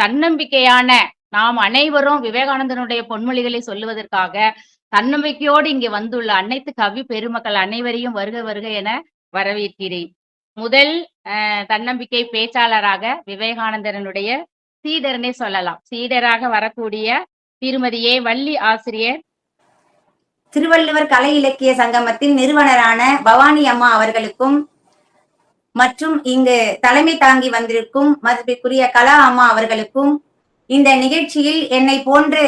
தன்னம்பிக்கையான நாம் அனைவரும் விவேகானந்தனுடைய பொன்மொழிகளை சொல்லுவதற்காக தன்னம்பிக்கையோடு இங்கே வந்துள்ள அனைத்து கவி பெருமக்கள் அனைவரையும் வருக வருக என வரவேற்கிறேன். முதல் தன்னம்பிக்கை பேச்சாளராக விவேகானந்தரனுடைய சீடர்னே சொல்லலாம். சீடராக வரக்கூடிய திருமதி ஏ வள்ளி ஆசிரியர், திருவள்ளுவர் கலை இலக்கிய சங்கமத்தின் நிறுவனரான பவானி அம்மா அவர்களுக்கும் மற்றும் இங்கு தலைமை தாங்கி வந்திருக்கும் மதிப்பிற்குரிய கலா அம்மா அவர்களுக்கும், இந்த நிகழ்ச்சியில் என்னை போன்று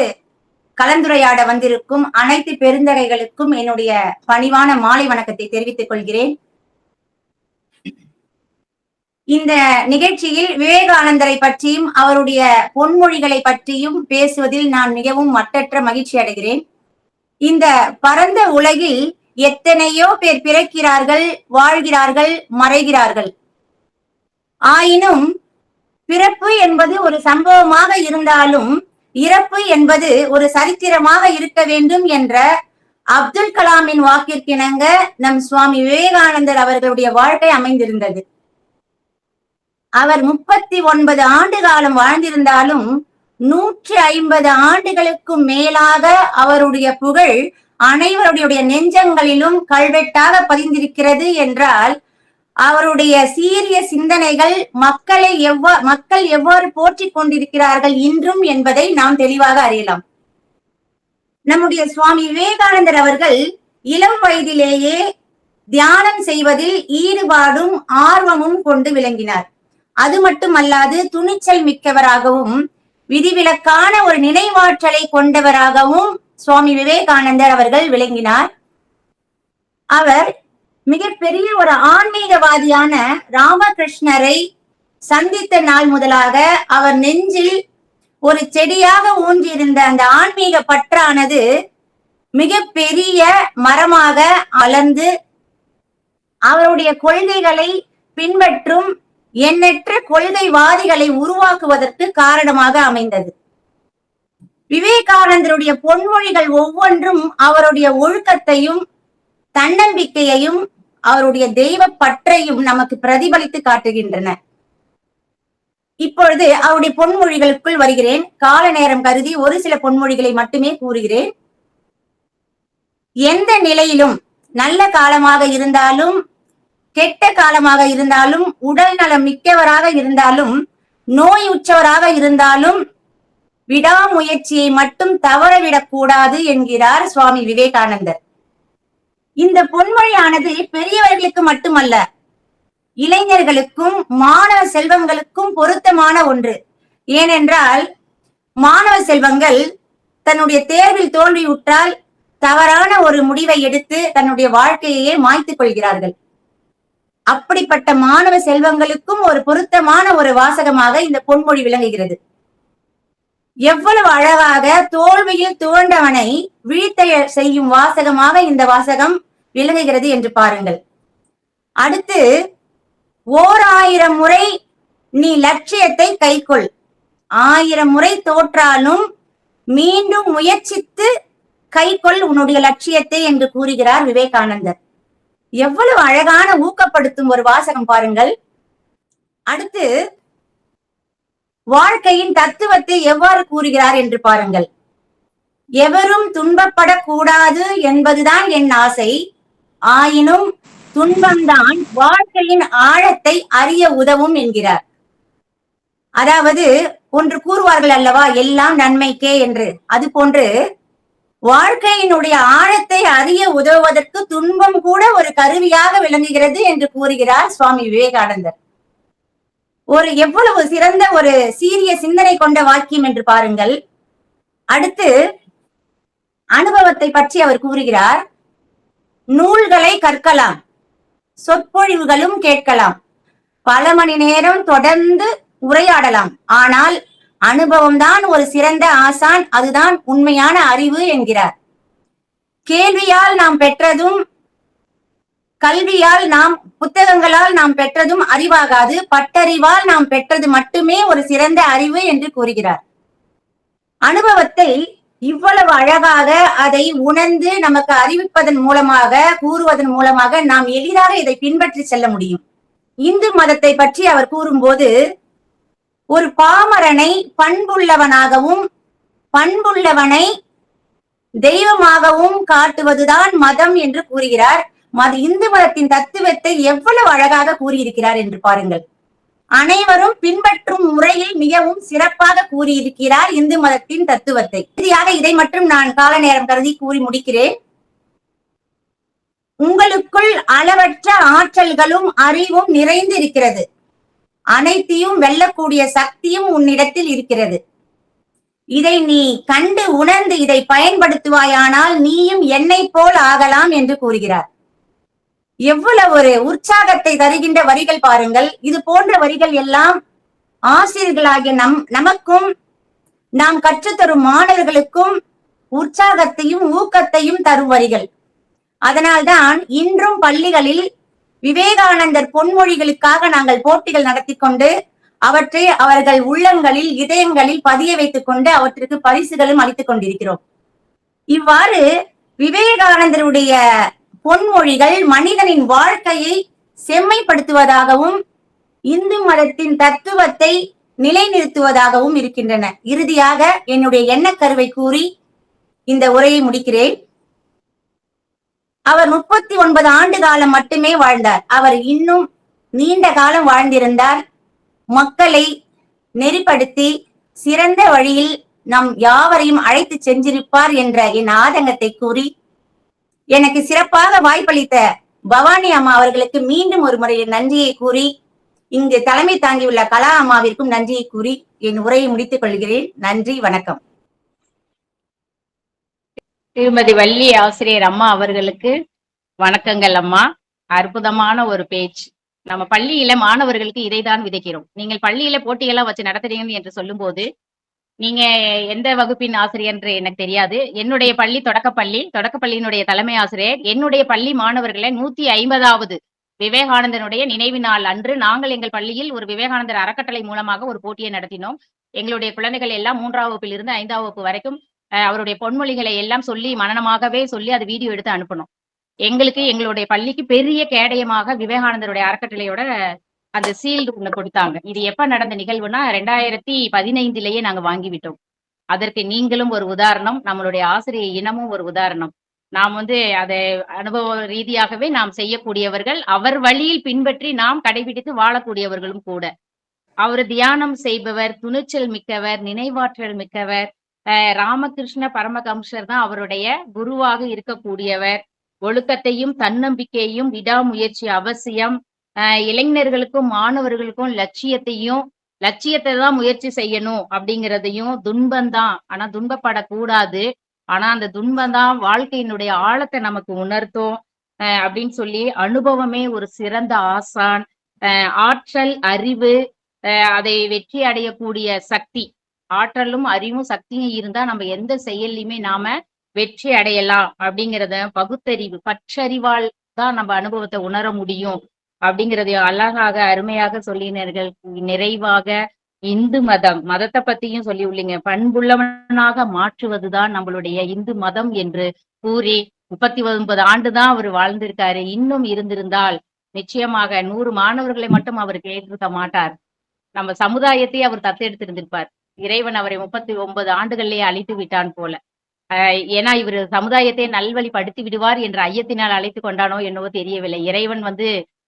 கலந்துரையாட வந்திருக்கும் அனைத்து பெருந்தகைகளுக்கும் என்னுடைய பணிவான மாலை வணக்கத்தை தெரிவித்துக் கொள்கிறேன். இந்த நிகழ்ச்சியில் விவேகானந்தரை பற்றியும் அவருடைய பொன்மொழிகளை பற்றியும் பேசுவதில் நான் மிகவும் மட்டற்ற மகிழ்ச்சி அடைகிறேன். இந்த பரந்த உலகில் எத்தனையோ பேர் பிறக்கிறார்கள், வாழ்கிறார்கள், மறைகிறார்கள். ஆயினும் பிறப்பு என்பது ஒரு சம்பவமாக இருந்தாலும் இறப்பு என்பது ஒரு சரித்திரமாக இருக்க வேண்டும் என்ற அப்துல் கலாமின் வாக்கிற்கிணங்க நம் சுவாமி விவேகானந்தர் அவர்களுடைய வாழ்க்கை அமைந்திருந்தது. அவர் 39 ஆண்டு காலம் வாழ்ந்திருந்தாலும் 150 ஆண்டுகளுக்கும் மேலாக அவருடைய புகழ் அனைவருடைய நெஞ்சங்களிலும் கல்வெட்டாக பதிந்திருக்கிறது என்றால், அவருடைய சீரிய சிந்தனைகள் மக்கள் எவ்வாறு போற்றிக் கொண்டிருக்கிறார்கள் இன்றும் என்பதை நாம் தெளிவாக அறியலாம். நம்முடைய சுவாமி விவேகானந்தர் அவர்கள் இளம் வயதிலேயே தியானம் செய்வதில் ஈடுபாடும் ஆர்வமும் கொண்டு விளங்கினார். அது மட்டுமல்லாது துணிச்சல் மிக்கவராகவும் விதிவிலக்கான ஒரு நினைவாற்றலை கொண்டவராகவும் சுவாமி விவேகானந்தர் அவர்கள் விளங்கினார். அவர் மிகப்பெரிய ஒரு ஆன்மீகவாதியான ராமகிருஷ்ணரை சந்தித்த நாள் முதலாக அவர் நெஞ்சில் ஒரு செடியாக ஊன்றியிருந்த அந்த ஆன்மீக பற்றானது மிக பெரிய மரமாக வளர்ந்து அவருடைய கொள்கைகளை பின்பற்றும் எண்ணற்ற கொள்கைவாதிகளை உருவாக்குவதற்கு காரணமாக அமைந்தது. விவேகானந்தருடைய பொன்மொழிகள் ஒவ்வொன்றும் அவருடைய ஒழுக்கத்தையும் தன்னம்பிக்கையையும் அவருடைய தெய்வ பற்றையும் நமக்கு பிரதிபலித்து காட்டுகின்றன. இப்பொழுது அவருடைய பொன்மொழிகளுக்குள் வருகிறேன். கால நேரம் கருதி ஒரு சில பொன்மொழிகளை மட்டுமே கூறுகிறேன். எந்த நிலையிலும், நல்ல காலமாக இருந்தாலும் கெட்ட காலமாக இருந்தாலும், உடல் நலம் மிக்கவராக இருந்தாலும், நோய் உற்றவராக இருந்தாலும் விடாமுயற்சியை மட்டும் தவறவிடக் கூடாது என்கிறார் சுவாமி விவேகானந்தர். இந்த பொன்மொழியானது பெரியவர்களுக்கு மட்டுமல்ல, இளைஞர்களுக்கும் மாணவ செல்வங்களுக்கும் பொருத்தமான ஒன்று. ஏனென்றால் மாணவ செல்வங்கள் தன்னுடைய தேர்வில் தோல்வியுற்றால் தவறான ஒரு முடிவை எடுத்து தன்னுடைய வாழ்க்கையே மாய்த்துக் கொள்கிறார்கள். அப்படிப்பட்ட மாணவ செல்வங்களுக்கும் ஒரு பொருத்தமான ஒரு வாசகமாக இந்த பொன்மொழி விளங்குகிறது. எவ்வளவு அழகாக தோல்வியில் துவண்டவனை வீழ்த்த செய்யும் வாசகமாக இந்த வாசகம் விளங்குகிறது என்று பாருங்கள். அடுத்து, 1000 முறை நீ லட்சியத்தை கைக்கொள், 1000 முறை தோற்றாலும் மீண்டும் முயற்சித்து கைக்கொள் உன்னுடைய லட்சியத்தை என்று கூறுகிறார் விவேகானந்தர். எவ்வளவு அழகான ஊக்கப்படுத்தும் ஒரு வாசகம் பாருங்கள். அடுத்து, வாழ்க்கையின் தத்துவத்தை எவ்வாறு கூறுகிறார் என்று பாருங்கள். எவரும் துன்பப்படக்கூடாது என்பதுதான் என் ஆசை, ஆயினும் துன்பம்தான் வாழ்க்கையின் ஆழத்தை அறிய உதவும் என்கிறார். அதாவது, ஒன்று கூறுவார்கள் அல்லவா, எல்லாம் நன்மைக்கே என்று. அது போன்று வாழ்க்கையினுடைய ஆழத்தை அறிய உதவுவதற்கு துன்பம் கூட ஒரு கருவியாக விளங்குகிறது என்று கூறுகிறார் சுவாமி விவேகானந்தர். ஒரு எவ்வளவு சிறந்த ஒரு சீரிய சிந்தனை கொண்ட வாக்கியம் என்று பாருங்கள். அடுத்து, அனுபவத்தை பற்றி அவர் கூறுகிறார். நூல்களை கற்கலாம், சொற்பொழிவுகளும் கேட்கலாம், பல மணி நேரம் தொடர்ந்து உரையாடலாம், ஆனால் அனுபவம் தான் ஒரு சிறந்த ஆசான், அதுதான் உண்மையான அறிவு என்கிறார். கேள்வியால் நாம் பெற்றதும், கல்வியால் நாம் புத்தகங்களால் நாம் பெற்றதும் அறிவாகாது, பட்டறிவால் நாம் பெற்றது மட்டுமே ஒரு சிறந்த அறிவு என்று கூறுகிறார். அனுபவத்தை இவ்வளவு அழகாக அதை உணர்ந்து நமக்கு அறிவிப்பதன் மூலமாக, கூறுவதன் மூலமாக நாம் எளிதாக இதை பின்பற்றி செல்ல முடியும். இந்து மதத்தை பற்றி அவர் கூறும்போது, ஒரு பாமரனை பண்புள்ளவனாகவும் பண்புள்ளவனை தெய்வமாகவும் காட்டுவதுதான் மதம் என்று கூறுகிறார். இந்து மதத்தின் தத்துவத்தை எவ்வளவு அழகாக கூறியிருக்கிறார் என்று பாருங்கள். அனைவரும் பின்பற்றும் முறையில் மிகவும் சிறப்பாக கூறியிருக்கிறார் இந்து மதத்தின் தத்துவத்தை. இறுதியாக இதை மட்டும் நான் கால நேரம் கருதி கூறி முடிக்கிறேன். உங்களுக்குள் அளவற்ற ஆற்றல்களும் அறிவும் நிறைந்து இருக்கிறது. அனைத்தையும் வெல்லக்கூடிய சக்தியும் உன்னிடத்தில் இருக்கிறது. இதை நீ கண்டு உணர்ந்து இதை பயன்படுத்துவாயானால் நீயும் என்னை போல் ஆகலாம் என்று கூறுகிறார். எவ்வளவு ஒரு உற்சாகத்தை தருகின்ற வரிகள் பாருங்கள். இது போன்ற வரிகள் எல்லாம் ஆசிரியர்களாகிய நமக்கும் நாம் கற்றுத்தரும் மாணவர்களுக்கும் உற்சாகத்தையும் ஊக்கத்தையும் தரும் வரிகள். அதனால்தான் இன்றும் பள்ளிகளில் விவேகானந்தர் பொன்மொழிகளுக்காக நாங்கள் போட்டிகள் நடத்தி கொண்டு அவற்றை அவர்கள் உள்ளங்களில் இதயங்களில் பதிய வைத்துக் கொண்டு அவற்றிற்கு பரிசுகளும் அளித்துக் கொண்டிருக்கிறோம். இவ்வாறு விவேகானந்தருடைய பொன்மொழிகள் மனிதனின் வாழ்க்கையை செம்மைப்படுத்துவதாகவும் இந்து மதத்தின் தத்துவத்தை நிலைநிறுத்துவதாகவும் இருக்கின்றன. இறுதியாக என்னுடைய எண்ணக்கருவை கூறி இந்த உரையை முடிக்கிறேன். அவர் 39 ஆண்டு காலம் மட்டுமே வாழ்ந்தார். அவர் இன்னும் நீண்ட காலம் வாழ்ந்திருந்தார் மக்களை நெறிப்படுத்தி சிறந்த வழியில் நம் யாவரையும் அழைத்து சென்றிருப்பார் என்ற என் ஆதங்கத்தை கூறி, எனக்கு சிறப்பாக வாய்ப்பளித்த பவானி அம்மா அவர்களுக்கு மீண்டும் ஒரு முறை நன்றியை கூறி, இங்கு தலைமை தாங்கியுள்ள கலா அம்மாவிற்கும் நன்றியை கூறி என் உரையை முடித்துக் கொள்கிறேன். நன்றி, வணக்கம். திருமதி வள்ளி ஆசிரியர் அம்மா அவர்களுக்கு வணக்கங்கள் அம்மா. அற்புதமான ஒரு பேச்சு. நம்ம பள்ளியில மாணவர்களுக்கு இதைதான் விதைக்கிறோம். நீங்கள் பள்ளியில போட்டியெல்லாம் வச்சு நடத்துறீங்க என்று சொல்லும் போது, நீங்க எந்த வகுப்பின் ஆசிரியர் என்று எனக்கு தெரியாது. என்னுடைய பள்ளி தொடக்கப்பள்ளியினுடைய தலைமை ஆசிரியர் என்னுடைய பள்ளி மாணவர்களை 150வது விவேகானந்தனுடைய நினைவு நாள் அன்று நாங்கள் எங்கள் பள்ளியில் ஒரு விவேகானந்தர் அறக்கட்டளை மூலமாக ஒரு போட்டியை நடத்தினோம். எங்களுடைய குழந்தைகள் எல்லாம் 3ஆம் வகுப்பில் இருந்து 5ஆம் வகுப்பு வரைக்கும் அவருடைய பொன்மொழிகளை எல்லாம் சொல்லி மனனமாகவே சொல்லி அது வீடியோ எடுத்து அனுப்பணும். எங்களுக்கு எங்களுடைய பள்ளிக்கு பெரிய கேடயமாக விவேகானந்தருடைய அறக்கட்டளையோட அந்த சீல்டு ஒண்ணு கொடுத்தாங்க. இது எப்ப நடந்த நிகழ்வுனா 2015 நாங்க வாங்கிவிட்டோம். அதற்கு நீங்களும் ஒரு உதாரணம், நம்மளுடைய ஆசிரியர் இனமும் ஒரு உதாரணம். நாம் அதை அனுபவ ரீதியாகவே நாம் செய்யக்கூடியவர்கள், அவர் வழியில் பின்பற்றி நாம் கடைபிடித்து வாழக்கூடியவர்களும் கூட. அவர் தியானம் செய்பவர், துணிச்சல் மிக்கவர், நினைவாற்றல் மிக்கவர். ராமகிருஷ்ண பரமஹம்சர் தான் அவருடைய குருவாக இருக்கக்கூடியவர். ஒழுக்கத்தையும் தன்னம்பிக்கையையும் விடாமுயற்சி அவசியம். இளைஞர்களுக்கும் மாணவர்களுக்கும் லட்சியத்தை தான் முயற்சி செய்யணும் அப்படிங்கிறதையும், துன்பம்தான் ஆனா துன்பப்படக்கூடாது, ஆனா அந்த துன்பம்தான் வாழ்க்கையினுடைய ஆழத்தை நமக்கு உணர்த்தும் அப்படின்னு சொல்லி அனுபவமே ஒரு சிறந்த ஆசான். ஆற்றல், அறிவு, அதை வெற்றி அடையக்கூடிய சக்தி. ஆற்றலும் அறிவும் சக்தியும் இருந்தா நம்ம எந்த செயல்லையுமே நாம வெற்றி அடையலாம் அப்படிங்கிறத பகுத்தறிவு, பற்றறிவால் தான் நம்ம அனுபவத்தை உணர முடியும் அப்படிங்கிறதையும் அழகாக அருமையாக சொல்லினர்கள். நிறைவாக இந்து மதத்தை பத்தியும் சொல்லி உள்ளீங்க. பண்புள்ளவனாக மாற்றுவதுதான் நம்மளுடைய இந்து மதம் என்று கூறி 39 ஆண்டுதான் அவர் வாழ்ந்திருக்காரு. இன்னும் இருந்திருந்தால் நிச்சயமாக 100 மாணவர்களை மட்டும் அவர் கேட்டிருக்க மாட்டார். நம்ம சமுதாயத்தை அவர் தத்தெடுத்திருந்திருப்பார். இறைவன் அவரை 39 ஆண்டுகளிலேயே அழித்து விட்டான் போல. ஏன்னா இவர் சமுதாயத்தை நல்வழிப்படுத்தி விடுவார் என்ற ஐயத்தினால் அழைத்து கொண்டானோ என்னவோ தெரியவில்லை. இறைவன்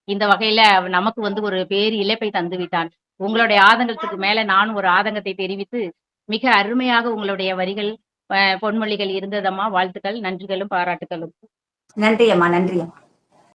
இந்த வகையில நமக்கு ஒரு பேர் இழப்பை தந்து விட்டான். உங்களுடைய ஆதங்கத்துக்கு மேல நானும் ஒரு ஆதங்கத்தை தெரிவித்து, மிக அருமையாக உங்களுடைய வரிகள், பொன்மொழிகள் இருந்ததம்மா. வாழ்த்துக்கள், நன்றிகளும் பாராட்டுகளும். நன்றி அம்மா. நன்றி அம்மா.